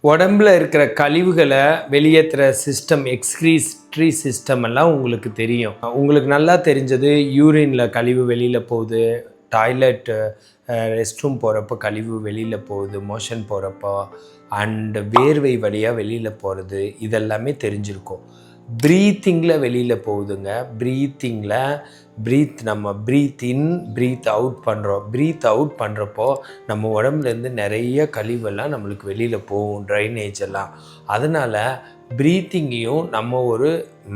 உடம்புல இருக்கிற கழிவுகளை வெளியேற்றுற சிஸ்டம் எக்ஸ்கிரீட்டரி சிஸ்டம் எல்லாம் உங்களுக்கு தெரியும். உங்களுக்கு நல்லா தெரிஞ்சது யூரினில் கழிவு வெளியில் போகுது, டாய்லெட் ரெஸ்ட் ரூம் போகிறப்போ கழிவு வெளியில் போகுது, மோஷன் போகிறப்போ அண்டு வேர்வை வழியாக வெளியில் போகிறது, இதெல்லாமே தெரிஞ்சிருக்கும். ப்ரீத்திங்கில் வெளியில் போகுதுங்க. நம்ம ப்ரீத் இன் ப்ரீத் அவுட் பண்ணுறோம். ப்ரீத் அவுட் பண்ணுறப்போ நம்ம உடம்புலேருந்து நிறைய கழிவெல்லாம் நம்மளுக்கு வெளியில் போகும், ட்ரைனேஜ் எல்லாம். அதனால் ப்ரீத்திங்கையும்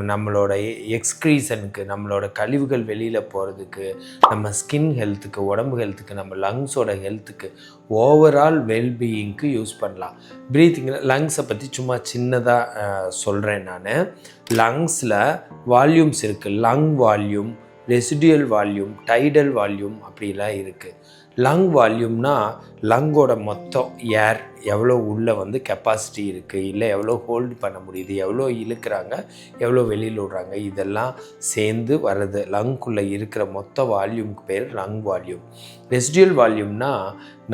நம்மளோட எக்ஸ்க்ரீஷனுக்கு, நம்மளோட கழிவுகள் வெளியில் போகிறதுக்கு, நம்ம ஸ்கின் ஹெல்த்துக்கு, உடம்பு ஹெல்த்துக்கு, நம்ம லங்ஸோட ஹெல்த்துக்கு, ஓவரால் வெல்பீயிங்க்கு யூஸ் பண்ணலாம். ப்ரீத்திங்கில் லங்ஸை பற்றி சும்மா சின்னதாக சொல்கிறேன் நான். லங்ஸில் வால்யூம்ஸ் இருக்குது. Lung volume, residual volume, tidal volume அப்படிலாம் இருக்குது. லங் வால்யூம்னா லங்கோட மொத்தம் ஏர் எவ்வளோ உள்ளே கெப்பாசிட்டி இருக்குது, இல்லை எவ்வளோ ஹோல்டு பண்ண முடியுது, எவ்வளோ இழுக்கிறாங்க, எவ்வளோ வெளியில் விடுறாங்க, இதெல்லாம் சேர்ந்து வர்றது. லங்குள்ளே இருக்கிற மொத்த வால்யூமுக்கு பேர் லங் வால்யூம். ரெசிடியல் வால்யூம்னா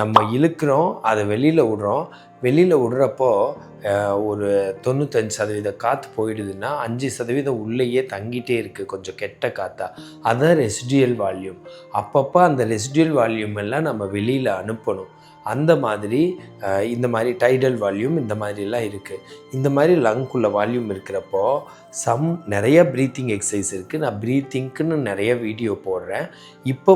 நம்ம இழுக்கிறோம், அதை வெளியில் விடுறப்போ ஒரு 95% காற்று போயிடுதுன்னா 5% உள்ளேயே தங்கிட்டே இருக்குது, கொஞ்சம் கெட்ட காற்றா. அதுதான் ரெசிடியல் வால்யூம். அப்பப்போ அந்த ரெசிடியல் வால்யூம் எல்லாம் நம்ம வெளியில் அனுப்பணும். அந்த மாதிரி இந்த மாதிரி டைடல் வால்யூம் இந்த மாதிரிலாம் இருக்குது. இந்த மாதிரி லங்குள்ள வால்யூம் இருக்கிறப்போ நிறைய ப்ரீத்திங் எக்ஸசைஸ் இருக்குது. நான் ப்ரீத்திங்க்குன்னு நிறைய வீடியோ போடுறேன். இப்போ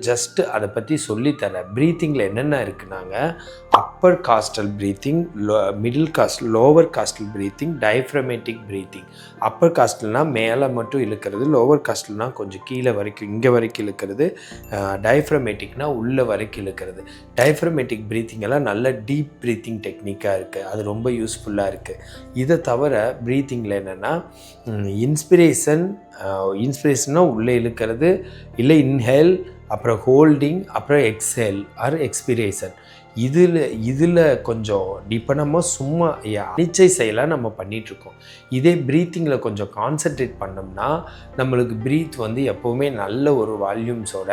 ஜஸ்ட் அதை பற்றி சொல்லித்தரேன். ப்ரீத்திங்கில் என்னென்ன இருக்குனாங்க, upper costal breathing, middle costal, lower costal breathing, diaphragmatic breathing. Upper காஸ்டல்னால் மேலே மட்டும் இழுக்கிறது, லோவர் காஸ்டல்னால் கொஞ்சம் கீழே வரைக்கும், இங்கே வரைக்கும் இழுக்கிறது, டயஃப்ரமேட்டிக்னால் உள்ளே வரைக்கும் இழுக்கிறது. டயஃப்ரமேட்டிக் ப்ரீத்திங் எல்லாம் நல்ல டீப் ப்ரீத்திங் டெக்னிக்காக இருக்குது. அது ரொம்ப யூஸ்ஃபுல்லாக இருக்குது. இதை தவிர ப்ரீத்திங்கில் என்னென்னா இன்ஸ்பிரேஷன்னா உள்ளே இழுக்கிறது, இல்லை இன்ஹேல், அப்புறம் ஹோல்டிங், அப்புறம் எக்ஸேல் ஆர் எக்ஸ்பிரேஷன். இதில் கொஞ்சம் இப்போ நம்ம சும்மா அனிச்சை செயலாக நம்ம பண்ணிகிட்ருக்கோம். இதே ப்ரீத்திங்கில் கொஞ்சம் கான்சென்ட்ரேட் பண்ணோம்னா நம்மளுக்கு ப்ரீத் எப்போவுமே நல்ல ஒரு வால்யூம்ஸோட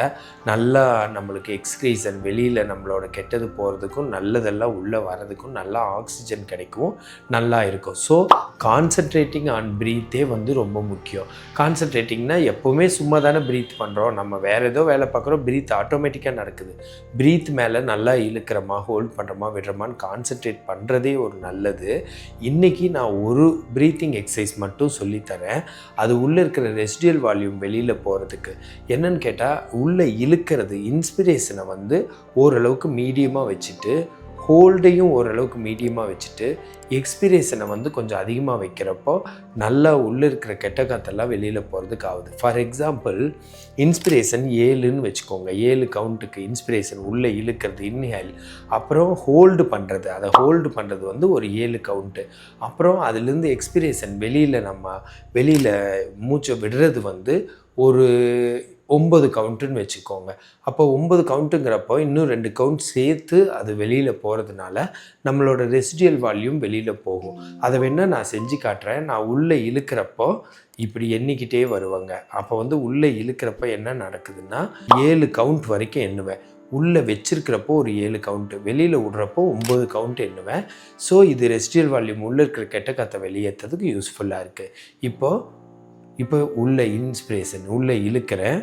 நல்லா நம்மளுக்கு எக்ஸ்கிரீஷன் வெளியில் நம்மளோட கெட்டது போகிறதுக்கும் நல்லதெல்லாம் உள்ளே வர்றதுக்கும் நல்லா ஆக்சிஜன் கிடைக்கும், நல்லா இருக்கும். ஸோ கான்சென்ட்ரேட்டிங் ஆன் ப்ரீத்தே ரொம்ப முக்கியம். கான்சென்ட்ரேட்டிங்னா எப்போவுமே சும்மா தானே ப்ரீத் பண்ணுறோம், நம்ம வேறு ஏதோ வேலை பார்க்குறோம், ப்ரீத் ஆட்டோமேட்டிக்காக நடக்குது. ப்ரீத் மேலே நல்லா இழுக்கிறோமா, ஹோல்ட் பண்ணுறோமா, விடுறோமான்னு கான்சென்ட்ரேட் பண்ணுறதே ஒரு நல்லது. இன்றைக்கி நான் ஒரு ப்ரீத்திங் எக்ஸசைஸ் மட்டும் சொல்லித்தரேன். அது உள்ளே இருக்கிற ரெசிடியல் வால்யூம் வெளியில் போகிறதுக்கு. என்னன்னு கேட்டால், உள்ளே இழுக்கிறது இன்ஸ்பிரேஷனை ஓரளவுக்கு மீடியமாக வச்சுட்டு, ஹோல்டையும் ஓரளவுக்கு மீடியமாக வச்சுட்டு, எக்ஸ்பிரேஷனை கொஞ்சம் அதிகமாக வைக்கிறப்போ நல்லா உள்ளே இருக்கிற கெட்ட காற்றெல்லாம் வெளியில் போகிறதுக்கு ஆகுது. ஃபார் எக்ஸாம்பிள், இன்ஸ்பிரேஷன் 7ன்னு வச்சுக்கோங்க. 7 கவுண்ட்டுக்கு இன்ஸ்பிரேஷன் உள்ளே இழுக்கிறது இன்ஹேல், அப்புறம் ஹோல்டு பண்ணுறது, அதை ஹோல்டு பண்ணுறது ஒரு 7 கவுண்ட்டு, அப்புறம் அதுலேருந்து எக்ஸ்பிரேஷன் வெளியில் மூச்சை விடுறது ஒரு 9 கவுண்ட்டுன்னு வச்சுக்கோங்க. அப்போ 9 கவுண்ட்டுங்கிறப்போ இன்னும் 2 கவுண்ட் சேர்த்து அது வெளியில் போகிறதுனால நம்மளோட ரெசிடியல் வால்யூம் வெளியில் போகும். அதை வேணால் நான் செஞ்சு காட்டுறேன். நான் உள்ளே இழுக்கிறப்போ இப்படி எண்ணிக்கிட்டே வருவாங்க. அப்போ உள்ளே இழுக்கிறப்ப என்ன நடக்குதுன்னா 7 கவுண்ட் வரைக்கும் எண்ணுவேன். உள்ளே வச்சிருக்கிறப்போ ஒரு 7 கவுண்ட்டு, வெளியில் விடுறப்போ 9 கவுண்ட் எண்ணுவேன். ஸோ இது ரெசிடியல் வால்யூம் உள்ளே இருக்கிற கெட்ட காற்றை வெளியேற்றதுக்கு யூஸ்ஃபுல்லாக இருக்குது. இப்போ உள்ளே இன்ஸ்பிரேஷன் உள்ளே இழுக்கிறேன்,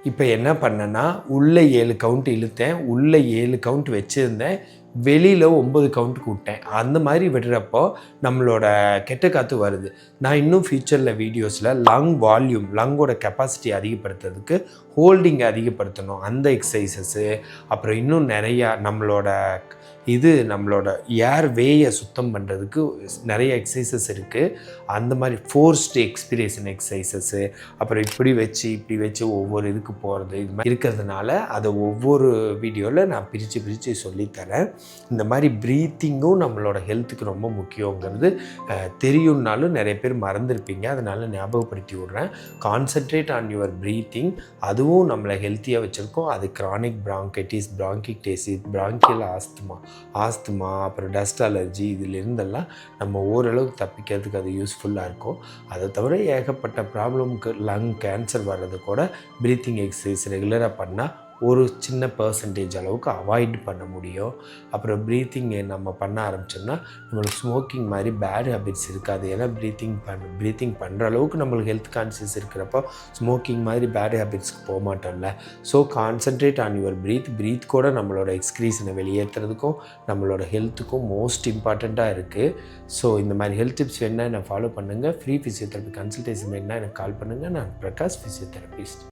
இப்போ என்ன பண்ணேன்னா உள்ளே 7 கவுண்ட் இழுத்தேன், உள்ளே 7 கவுண்ட் வச்சுருந்தேன், வெளியில் 9 கவுண்ட்டுக்கு விட்டேன். அந்த மாதிரி விடுறப்போ நம்மளோட கெட்ட காற்று வருது. நான் இன்னும் ஃபியூச்சரில் வீடியோஸில் லங்கோட கெப்பாசிட்டி அதிகப்படுத்துறதுக்கு ஹோல்டிங்கை அதிகப்படுத்தணும், அந்த எக்ஸசைசஸ்ஸு, அப்புறம் இன்னும் நிறையா நம்மளோட ஏர் வேயை சுத்தம் பண்ணுறதுக்கு நிறைய எக்ஸசைசஸ் இருக்குது. அந்த மாதிரி ஃபோர்ஸ்டு எக்ஸ்பிரேஷன் எக்ஸசைசஸ்ஸு, அப்புறம் இப்படி வச்சு ஒவ்வொரு இதுக்கு போகிறது, இது மாதிரி இருக்கிறதுனால அதை ஒவ்வொரு வீடியோவில் நான் பிரித்து சொல்லித்தரேன். இந்த மாதிரி ப்ரீத்திங்கும் நம்மளோட ஹெல்த்துக்கு ரொம்ப முக்கியங்கிறது தெரியும்னாலும் நிறைய பேர் மறந்துருப்பீங்க. அதனால் ஞாபகப்படுத்தி விட்றேன். Concentrate on your breathing. அதுவும் நம்மளை ஹெல்த்தியாக வச்சுருக்கோம். அது கிரானிக் பிராங்கைட்டிஸ், பிராங்கிக்டேசிஸ், பிராங்கியல் ஆஸ்துமா அப்புறம் டஸ்ட் அலர்ஜி இதிலிருந்தெல்லாம் நம்ம ஓரளவுக்கு தப்பிக்கிறதுக்கு அது யூஸ்ஃபுல்லாக இருக்கும். அதை தவிர ஏகப்பட்ட ப்ராப்ளம்க்கு லங் கேன்சர் வர்றது கூட ப்ரீத்திங் எக்ஸசைஸ் ரெகுலராக பண்ணால் ஒரு சின்ன பர்சன்டேஜ் அளவுக்கு அவாய்ட் பண்ண முடியும். அப்புறம் ப்ரீத்திங் நம்ம பண்ண ஆரம்பித்தோம்னா நம்மளுக்கு ஸ்மோக்கிங் மாதிரி பேட் ஹேபிட்ஸ் இருக்காது. ஏன்னா ப்ரீத்திங் பண்ணுற அளவுக்கு நம்மளுக்கு ஹெல்த் கான்சியஸ் இருக்கிறப்போ ஸ்மோக்கிங் மாதிரி பேட் ஹேபிட்ஸ்க்கு போக மாட்டோம்ல. So concentrate on your breath கூட நம்மளோட எக்ஸ்க்ரீஷனை வெளியேற்றுறதுக்கும் நம்மளோட ஹெல்த்துக்கும் மோஸ்ட் இம்பார்ட்டண்ட்டாக இருக்குது. ஸோ இந்த மாதிரி ஹெல்த் டிப்ஸ் வேணால் என்னை ஃபாலோ பண்ணுங்கள். ஃப்ரீ ஃபிசியோதெரப்பி கன்சல்டேஷன் வேணால் எனக்கு கால் பண்ணுங்கள். நான் பிரகாஷ், ஃபிசியோதெரபிஸ்ட்.